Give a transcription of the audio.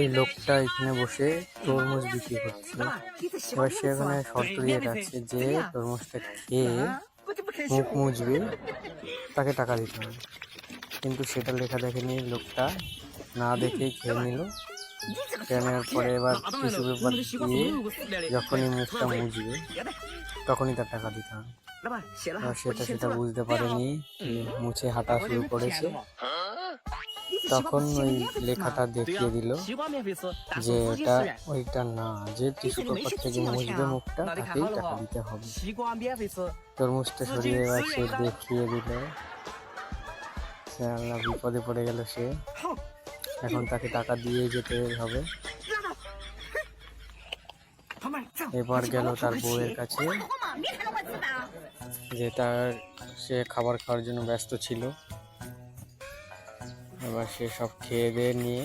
এই লোকটা এখানে বসে তরমুজ বিক্রি করছে। এবার সে এখানে শর্ত দিয়ে রাখছে যে তরমুজটা খেয়ে মুখ মুছবে তাকে টাকা দিতে হবে, কিন্তু সেটা লেখা দেখেনি লোকটা, না দেখেই খেয়ে নিল। খেয়ে নেওয়ার পরে এবার টিস্যু পেপার দিয়ে যখনই মুখটা মুছবে তখনই তার টাকা দিতে হবে। সেটা বুঝতে পারেনি, মুছে হাঁটা শুরু করেছে। তখন ওই লেখাটা দেখিয়ে দিল যে এটা ওইটা না, যে টিস্যু পেপার থেকে মুছবে মুখটা তাকেই টাকা দিতে হবে। তরমুজটা সরিয়ে এবার সে দেখিয়ে দিল, সে আল্লাহ বিপদে পড়ে গেল। সে এখন তাকে টাকা দিয়ে যেতে হবে। এবার গেল তার বউয়ের কাছে, যে সে খাবার খাওয়ার জন্য ব্যস্ত ছিল। এবার সে সব খেয়ে দিয়ে নিয়ে